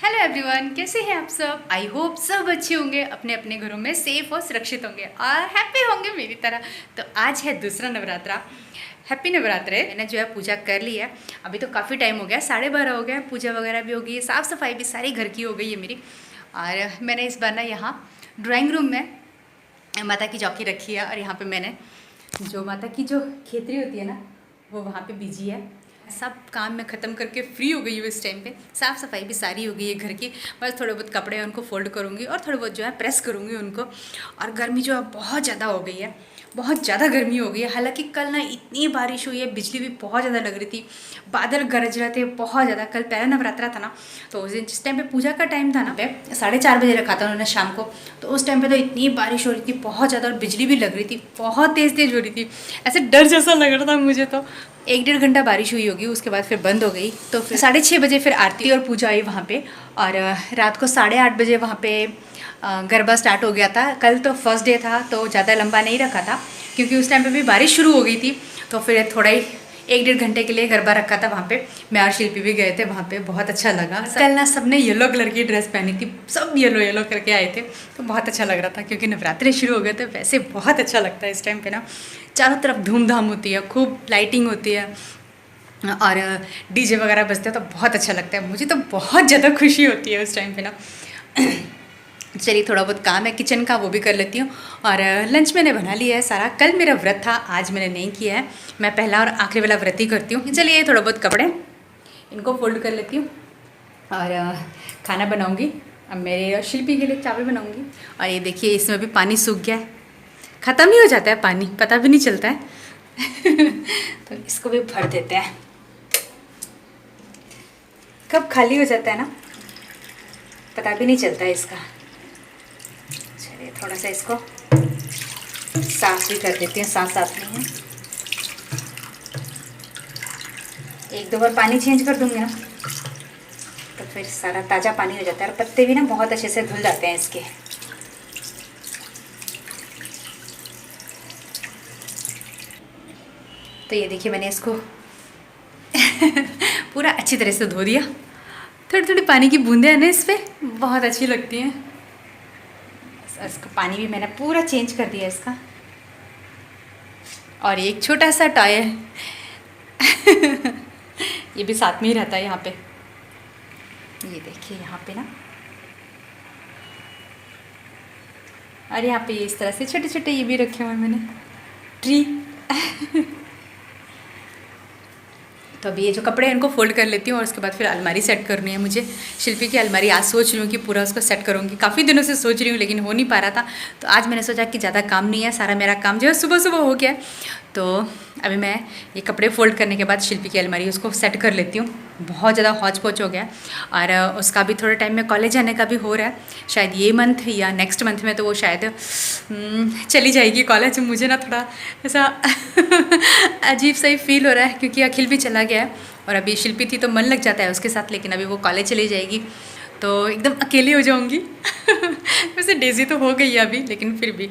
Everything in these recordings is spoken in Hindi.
हेलो एवरीवन, कैसे हैं आप सब। आई होप सब अच्छे होंगे, अपने अपने घरों में सेफ और सुरक्षित होंगे और हैप्पी होंगे मेरी तरह। तो आज है दूसरा नवरात्रा। हैप्पी नवरात्रे। मैंने जो है पूजा कर ली है। अभी तो काफ़ी टाइम हो गया, 12:30 हो गया। पूजा वगैरह भी हो गई, साफ़ सफाई भी सारी घर की हो गई है मेरी। और मैंने इस बार ना यहाँ ड्राइंग रूम में माता की चौकी रखी है और यहाँ पर मैंने जो माता की जो खेतरी होती है ना, वो वहाँ पर बीजी है। सब काम मैं ख़त्म करके फ्री हो गई हूँ इस टाइम पे। साफ़ सफाई भी सारी हो गई है घर की। बस थोड़े बहुत कपड़े हैं उनको फोल्ड करूँगी और थोड़े बहुत जो है प्रेस करूँगी उनको। और गर्मी जो है बहुत ज़्यादा हो गई है, बहुत ज़्यादा गर्मी हो गई है। हालांकि कल ना इतनी बारिश हुई है, बिजली भी बहुत ज़्यादा लग रही थी, बादल गरज रहे थे बहुत ज़्यादा। कल पहला नवरात्रा था ना, तो उस दिन जिस टाइम पे पूजा का टाइम था ना, पे 4:30 बजे रखा था उन्होंने शाम को। तो उस टाइम पे तो इतनी बारिश हो रही थी बहुत ज़्यादा, और बिजली भी लग रही थी, बहुत तेज़ तेज़ हो रही थी। ऐसे डर जैसा लग रहा था मुझे। तो 1-1.5 घंटा बारिश हुई होगी, उसके बाद फिर बंद हो गई। तो फिर 6:30 बजे फिर आरती और पूजा आई वहाँ पे। और रात को 8:30 बजे वहाँ पे गरबा स्टार्ट हो गया था। कल तो फर्स्ट डे था तो ज़्यादा लंबा नहीं रखा था, क्योंकि उस टाइम पे भी बारिश शुरू हो गई थी। तो फिर थोड़ा ही 1-1.5 घंटे के लिए गरबा रखा था वहाँ पे। मैं और शिल्पी भी गए थे वहाँ पे, बहुत अच्छा लगा। कल ना सबने येलो कलर की ड्रेस पहनी थी, सब येलो येलो करके आए थे, तो बहुत अच्छा लग रहा था। क्योंकि नवरात्रे शुरू हो गए थे, वैसे बहुत अच्छा लगता है इस टाइम पे ना। चारों तरफ धूमधाम होती है, खूब लाइटिंग होती है और डीजे वगैरह बजते हैं, तो बहुत अच्छा लगता है। मुझे तो बहुत ज़्यादा खुशी होती है उस टाइम पे ना। चलिए, थोड़ा बहुत काम है किचन का, वो भी कर लेती हूँ। और लंच मैंने बना लिया है सारा। कल मेरा व्रत था, आज मैंने नहीं किया है। मैं पहला और आखिरी वाला व्रत ही करती हूँ। चलिए, थोड़ा बहुत कपड़े इनको फोल्ड कर लेती हूँ और खाना बनाऊँगी। अब मेरे शिल्पी के लिए चावल बनाऊँगी। और ये देखिए, इसमें भी पानी सूख गया है, ख़त्म ही हो जाता है पानी, पता भी नहीं चलता है। तो इसको भी भर देते हैं, कब खाली हो जाता है ना, पता भी नहीं चलता है इसका। चलिए, थोड़ा सा इसको साफ भी कर देते हैं साथ साथ में ही। 1-2 बार पानी चेंज कर दूंगी ना, तो फिर सारा ताज़ा पानी हो जाता है। और पत्ते भी ना बहुत अच्छे से धुल जाते हैं इसके। तो ये देखिए, मैंने इसको पूरा अच्छी तरह से धो दिया। थोड़ी थोड़ी पानी की बूंदें हैं ना इस पर, बहुत अच्छी लगती हैं। इसका पानी भी मैंने पूरा चेंज कर दिया इसका। और एक छोटा सा टॉय है, ये भी साथ में ही रहता है यहाँ पे। ये देखिए यहाँ पे ना, और यहाँ पे इस तरह से छोटे छोटे ये भी रखे हुए हैं मैंने, ट्री। तो अभी ये जो कपड़े हैं इनको फोल्ड कर लेती हूँ और उसके बाद फिर अलमारी सेट करनी है मुझे। शिल्पी की अलमारी आज सोच रही हूँ कि पूरा उसको सेट करूँगी। काफ़ी दिनों से सोच रही हूँ लेकिन हो नहीं पा रहा था। तो आज मैंने सोचा कि ज़्यादा काम नहीं है, सारा मेरा काम जो है सुबह सुबह हो गया। तो अभी मैं ये कपड़े फोल्ड करने के बाद शिल्पी की अलमारी उसको सेट कर लेती हूँ। बहुत ज़्यादा हौच पौच हो गया और उसका भी थोड़े टाइम में कॉलेज जाने का भी हो रहा है। शायद ये मंथ या नेक्स्ट मंथ में तो वो शायद चली जाएगी कॉलेज। मुझे ना थोड़ा ऐसा अजीब सा ही फील हो रहा है, क्योंकि अखिल भी चला गया है और अभी शिल्पी थी तो मन लग जाता है उसके साथ, लेकिन अभी वो कॉलेज चली जाएगी तो एकदम अकेली हो जाऊंगी। वैसे डेजी तो हो गई है अभी, लेकिन फिर भी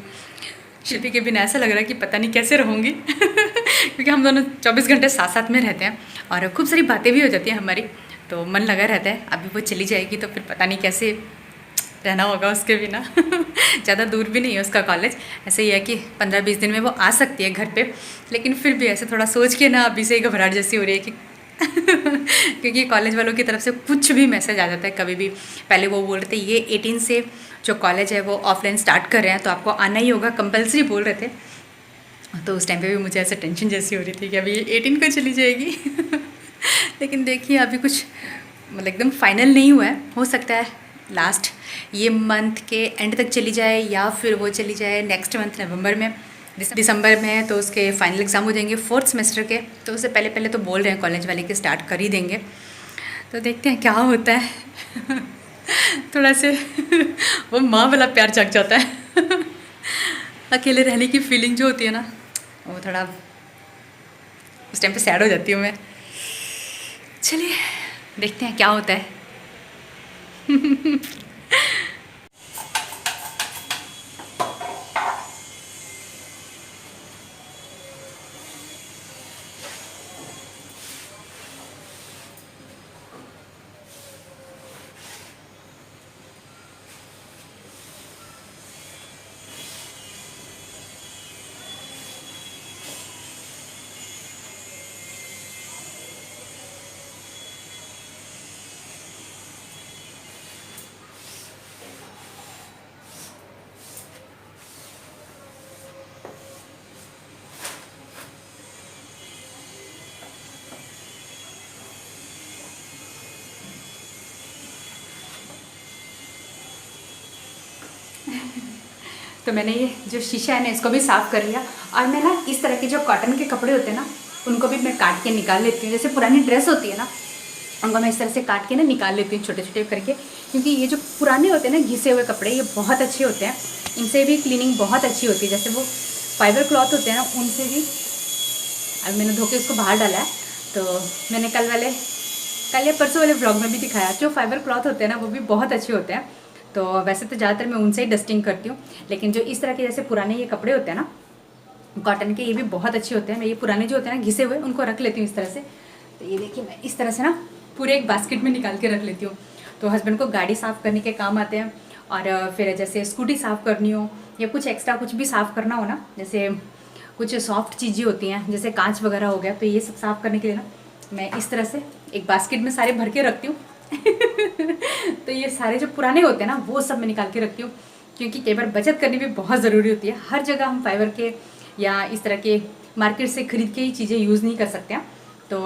शिल्पी के बिना ऐसा लग रहा है कि पता नहीं कैसे रहूँगी। क्योंकि हम दोनों 24 घंटे साथ साथ में रहते हैं और खूब सारी बातें भी हो जाती हैं हमारी, तो मन लगा रहता है। अभी वो चली जाएगी तो फिर पता नहीं कैसे रहना होगा उसके बिना। ज़्यादा दूर भी नहीं है उसका कॉलेज, ऐसे ही है कि 15-20 दिन में वो आ सकती है घर पे, लेकिन फिर भी ऐसे थोड़ा सोच के ना अभी से ही घबराहट जैसी हो रही है कि क्योंकि कॉलेज वालों की तरफ से कुछ भी मैसेज आ जाता है कभी भी। पहले वो बोल रहे थे ये 18 से जो कॉलेज है वो ऑफलाइन स्टार्ट कर रहे हैं तो आपको आना ही होगा, कंपलसरी बोल रहे थे। तो उस टाइम पे भी मुझे ऐसे टेंशन जैसी हो रही थी कि अभी 18 को चली जाएगी। लेकिन देखिए, अभी कुछ मतलब एकदम फाइनल नहीं हुआ है। हो सकता है लास्ट ये मंथ के एंड तक चली जाए या फिर वो चली जाए नेक्स्ट मंथ नवंबर में। दिसंबर में है तो उसके फाइनल एग्ज़ाम हो जाएंगे 4th सेमेस्टर के, तो उससे पहले पहले तो बोल रहे हैं कॉलेज वाले कि स्टार्ट कर ही देंगे। तो देखते हैं क्या होता है। थोड़ा से वो माँ वाला प्यार जग जाता है। अकेले रहने की फीलिंग जो होती है ना, वो थोड़ा उस टाइम पे सैड हो जाती हूँ मैं। चलिए देखते हैं क्या होता है। तो मैंने ये जो शीशा है ना इसको भी साफ़ कर लिया। और मैं ना इस तरह के जो कॉटन के कपड़े होते हैं ना उनको भी मैं काट के निकाल लेती हूँ। जैसे पुरानी ड्रेस होती है ना उनको मैं इस तरह से काट के ना निकाल लेती हूँ छोटे छोटे करके, क्योंकि ये जो पुराने होते हैं ना घिसे हुए कपड़े ये बहुत अच्छे होते हैं, इनसे भी क्लीनिंग बहुत अच्छी होती है। जैसे वो फाइबर क्लॉथ होते हैं ना उनसे भी, अब मैंने धो के उसको बाहर डाला है। तो मैंने कल या परसों वाले ब्लॉग में भी दिखाया, जो फाइबर क्लॉथ होते हैं ना वो भी बहुत अच्छे होते हैं। तो वैसे तो ज़्यादातर मैं उनसे ही डस्टिंग करती हूँ, लेकिन जो इस तरह के जैसे पुराने ये कपड़े होते हैं ना कॉटन के, ये भी बहुत अच्छे होते हैं। मैं ये पुराने जो होते हैं ना घिसे हुए उनको रख लेती हूँ इस तरह से। तो ये देखिए मैं इस तरह से ना पूरे एक बास्केट में निकाल के रख लेती हूँ। तो हस्बैंड को गाड़ी साफ़ करने के काम आते हैं, और फिर जैसे स्कूटी साफ़ करनी हो या कुछ एक्स्ट्रा कुछ भी साफ़ करना हो ना, जैसे कुछ सॉफ्ट चीज़ें होती हैं जैसे कांच वगैरह हो गया, तो ये सब साफ़ करने के लिए ना मैं इस तरह से एक बास्केट में सारे भर के रखती हूँ। तो ये सारे जो पुराने होते हैं ना वो सब मैं निकाल के रखती हूँ, क्योंकि कई बार बचत करनी भी बहुत ज़रूरी होती है। हर जगह हम फाइबर के या इस तरह के मार्केट से खरीद के ही चीज़ें यूज़ नहीं कर सकते हैं, तो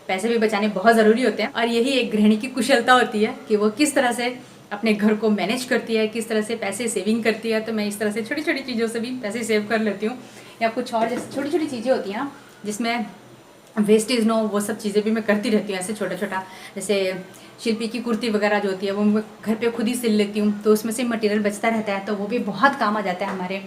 पैसे भी बचाने बहुत ज़रूरी होते हैं। और यही एक गृहिणी की कुशलता होती है कि वो किस तरह से अपने घर को मैनेज करती है, किस तरह से पैसे सेविंग करती है। तो मैं इस तरह से छोटी छोटी चीज़ों से भी पैसे सेव कर लेती हूँ, या कुछ और जैसे छोटी छोटी चीज़ें होती हैं ना जिसमें वेस्टेज नो, वो सब चीज़ें भी मैं करती रहती हूँ। ऐसे छोटा छोटा जैसे शिल्पी की कुर्ती वगैरह जो होती है वो मैं घर पे खुद ही सिल लेती हूँ, तो उसमें से मटेरियल बचता रहता है, तो वो भी बहुत काम आ जाता है हमारे।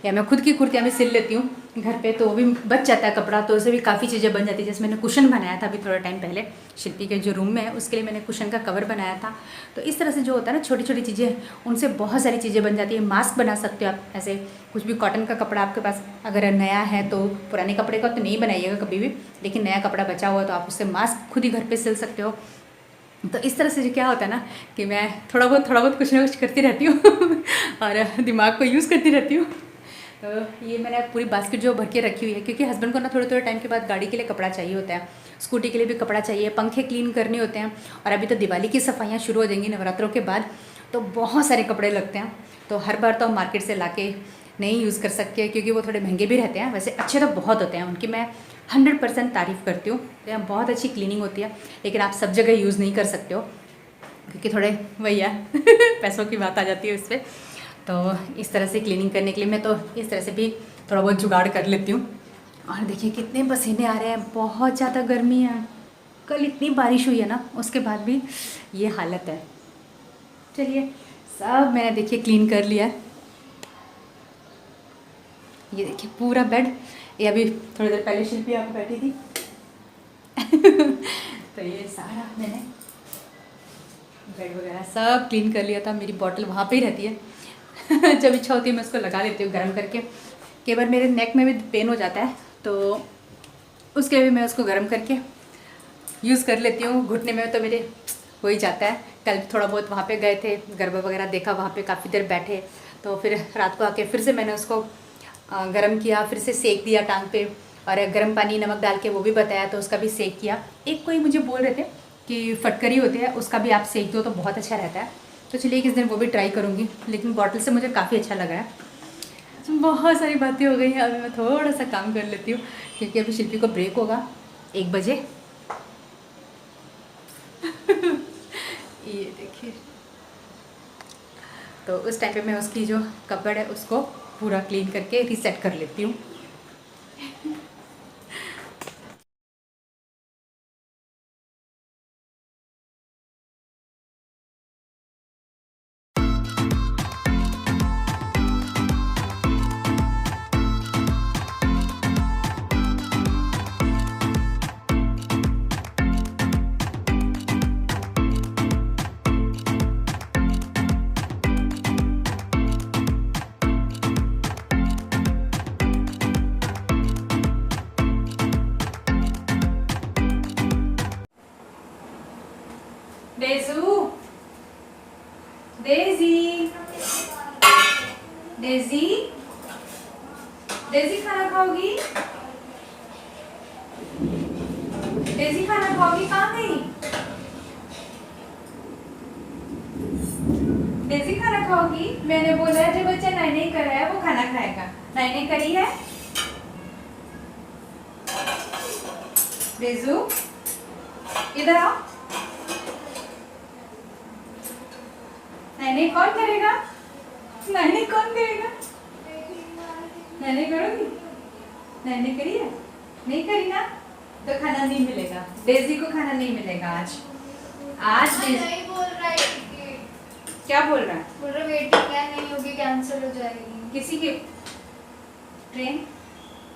या मैं खुद की कुर्तियाँ भी सिल लेती हूँ घर पे, तो वो भी बच जाता है कपड़ा, तो उससे भी काफ़ी चीज़ें बन जाती है। जैसे मैंने कुशन बनाया था अभी थोड़ा टाइम पहले, शिल्पी के जो रूम में है उसके लिए मैंने कुशन का कवर बनाया था। तो इस तरह से जो होता है ना छोटी छोटी चीज़ें, उनसे बहुत सारी चीज़ें बन जाती है। मास्क बना सकते हो आप, ऐसे कुछ भी कॉटन का कपड़ा आपके पास अगर नया है, तो पुराने कपड़े का तो नहीं बनाइएगा कभी भी, लेकिन नया कपड़ा बचा हुआ तो आप उससे मास्क खुद ही घर पर सिल सकते हो। तो इस तरह से जो क्या होता है ना कि मैं थोड़ा बहुत कुछ ना कुछ करती रहती हूँ और दिमाग को यूज़ करती रहती हूँ। तो ये मैंने पूरी बास्केट जो भर के रखी हुई है, क्योंकि हस्बैंड को ना थोड़े थोड़े टाइम के बाद गाड़ी के लिए कपड़ा चाहिए होता है, स्कूटी के लिए भी कपड़ा चाहिए, पंखे क्लीन करने होते हैं, और अभी तो दिवाली की सफाइयाँ शुरू हो जाएंगी नवरात्रों के बाद, तो बहुत सारे कपड़े लगते हैं। तो हर बार तो हम मार्केट से ला के नहीं यूज़ कर सकते, क्योंकि वो थोड़े महंगे भी रहते हैं। वैसे अच्छे तो बहुत होते हैं उनकी, मैं 100% तारीफ़ करती हूँ, तो बहुत अच्छी क्लीनिंग होती है, लेकिन आप सब जगह यूज़ नहीं कर सकते हो, क्योंकि थोड़े वही है पैसों की बात आ जाती है उस पर। तो इस तरह से क्लीनिंग करने के लिए मैं तो इस तरह से भी थोड़ा बहुत जुगाड़ कर लेती हूँ। और देखिए कितने पसीने आ रहे हैं, बहुत ज़्यादा गर्मी है। कल इतनी बारिश हुई है ना, उसके बाद भी ये हालत है। चलिए सब मैंने देखिए क्लीन कर लिया है। ये देखिए पूरा बेड, ये अभी थोड़ी देर पहले शिल्पी आप बैठी थी तो ये सारा मैंने बेड वगैरह सब क्लीन कर लिया था। मेरी बॉटल वहाँ पे ही रहती है जब इच्छा होती है मैं उसको लगा लेती हूँ गर्म करके। कई बार मेरे नेक में भी पेन हो जाता है, तो उसके भी मैं उसको गर्म करके यूज़ कर लेती हूँ। घुटने में तो मेरे हो ही जाता है। कल थोड़ा बहुत वहाँ पे गए थे, गरबा वगैरह देखा, वहाँ पे काफ़ी देर बैठे, तो फिर रात को आके फिर से मैंने उसको गर्म किया, फिर से सेक दिया टांग पे, और गर्म पानी नमक डाल के वो भी बताया, तो उसका भी सेक किया। एक कोई मुझे बोल रहे थे कि फटकरी होती है उसका भी आप सेक दो तो बहुत अच्छा रहता है, तो चलिए किस दिन वो भी ट्राई करूँगी। लेकिन बॉटल से मुझे काफ़ी अच्छा लगा है। बहुत सारी बातें हो गई हैं, अभी मैं थोड़ा सा काम कर लेती हूँ, क्योंकि अभी शिल्पी को ब्रेक होगा 1 बजे। ये देखिए, तो उस टाइम पे मैं उसकी जो कपड़ है उसको पूरा क्लीन करके रीसेट कर लेती हूँ। डेजू, डेजी, डेजी, डेजी खाना खाओगी? डेजी खाना खाओगी? कहाँ गई? डेजी खाना खाओगी? मैंने बोला है जो बच्चा नाई नहीं कर रहा है वो खाना खाएगा। नाई नहीं करी है? डेजू इधर आओ। नहीं कौन करेगा? नैनी कौन करेगा? नैनी करोगी? नैनी करी है? नहीं करी ना, तो खाना नहीं मिलेगा, डेजी को खाना नहीं मिलेगा आज। आज नहीं बोल रहा है कि क्या बोल रहा है? बोल रहा वेटिंग है, नहीं होगी, कैंसिल हो जाएगी। किसी की ट्रेन?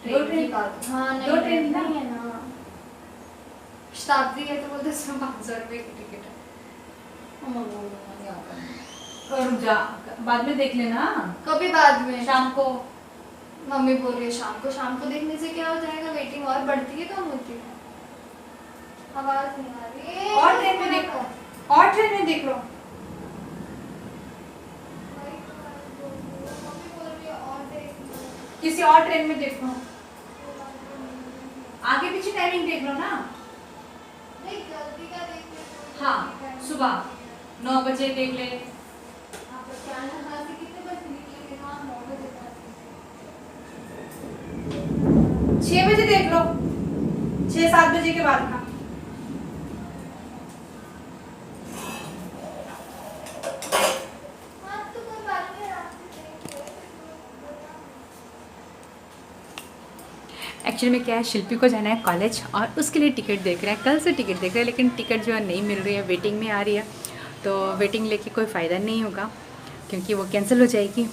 दो ट्रेन की बात। हाँ नहीं, दो ट्रेन नहीं है ना, शताब्दी है तो बोलते इसमें 500 रुपये की टिकट है। मम्मा बोल रहा है क्या करना। और रुक जा, बाद में देख लेना। कभी बाद में, शाम को। मम्मी बोल रही है शाम को देखने से क्या हो जाएगा, वेटिंग और बढ़ती है कम होती है। आवाज नहीं आ रही। और ट्रेन में देखो, और ट्रेन में देख लो। किसी और ट्रेन में देख लो, आगे पीछे टाइमिंग देख लो ना। नहीं जल्दी का देख ले। हाँ, सुबह 9 बजे देख ले। आप क्या ना कितने बजे निकलेंगे? हाँ 9 बजे तक। 6 बजे देख लो, 6-7 बजे के बाद का। हाँ तो कोई बात नहीं, रात में देख ले। एक्चुअली में क्या है, शिल्पी को जाना है कॉलेज और उसके लिए टिकट देख रहे हैं, कल से टिकट देख रहे हैं, लेकिन टिकट जो है नहीं मिल रही है, वेटिंग में आ रही है। तो वेटिंग लेके कोई फ़ायदा नहीं होगा क्योंकि वो कैंसिल हो जाएगी।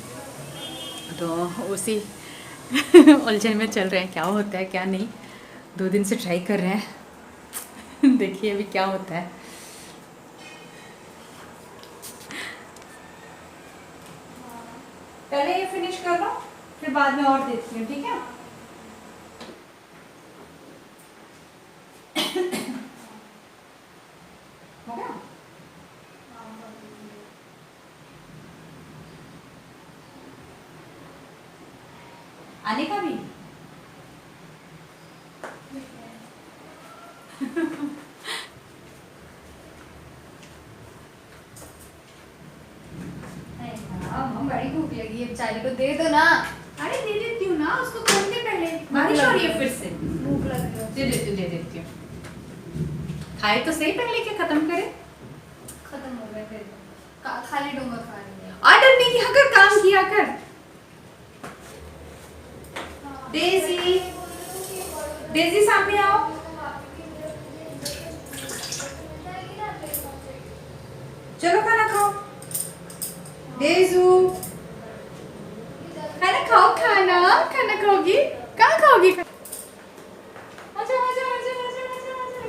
तो उसी उलझन में चल रहे हैं, क्या होता है क्या नहीं। 2 दिन से ट्राई कर रहे हैं देखिए अभी क्या होता है। पहले ये फिनिश कर लो, फिर बाद में और देती हूँ, ठीक है? हो गया? आने का भी हम बड़ी भूख लगी है, बेचारी को दे दो ना। अरे दे देती हूँ ना, उसको खोलने पहले। बारिश हो रही है फिर से। भूख लग रही है। दे देती हूँ। खाए तो सही पहले, क्या खत्म करे। खत्म हो गए फिर। खाली डोंगा खा रही है। ऑर्डर नहीं किया कर, काम किया कर। डेजी, डेजी सामने आओ। चलो खाना खाओ। डेजू खाना खाओ, खाना खाना खाओगी? कहाँ खाओगी? आजा आजा आजा आजा आजा आजा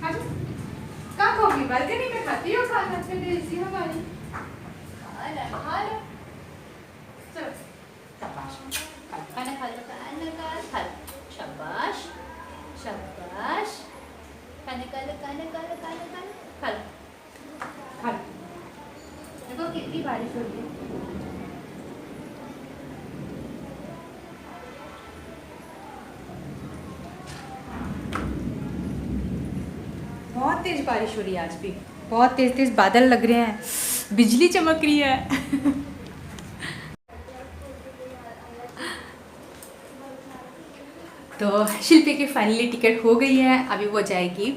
आजा। कहाँ खाओगी? बालकनी में खाती हो खाना? फिर डेजी हमारी खाना खा लो। चलो शाबाश, खाना खा लो, खाना खा लो, शाबाश शाबाश। खाना खा लो, खाना खा लो, खाना खा लो, खा लो खा लो। देखो कितनी बारिश हो रही है। बहुत तेज बारिश हो रही है आज भी, बहुत तेज तेज बादल लग रहे हैं, बिजली चमक रही है तो शिल्पी की फाइनली टिकट हो गई है, अभी वो जाएगी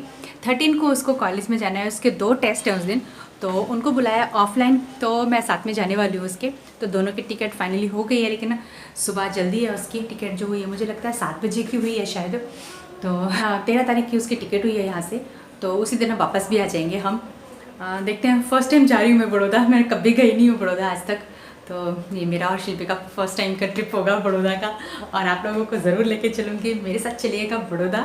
13 को, उसको कॉलेज में जाना है, उसके 2 टेस्ट हैं उस दिन, तो उनको बुलाया ऑफलाइन, तो मैं साथ में जाने वाली हूँ उसके। तो दोनों की टिकट फाइनली हो गई है, लेकिन सुबह जल्दी है उसकी टिकट जो हुई है, मुझे लगता है 7 बजे की हुई है शायद। तो 13 तारीख की उसकी टिकट हुई है यहाँ से, तो उसी दिन हम वापस भी आ जाएंगे हम। देखते हैं, फर्स्ट टाइम जा रही हूँ मैं बड़ौदा, मैं कभी गई नहीं हूँ बड़ौदा आज तक, तो ये मेरा और शिल्पी का फर्स्ट टाइम का ट्रिप होगा बड़ौदा का, और आप लोगों को ज़रूर लेके चलूँगी, मेरे साथ चलिएगा बड़ौदा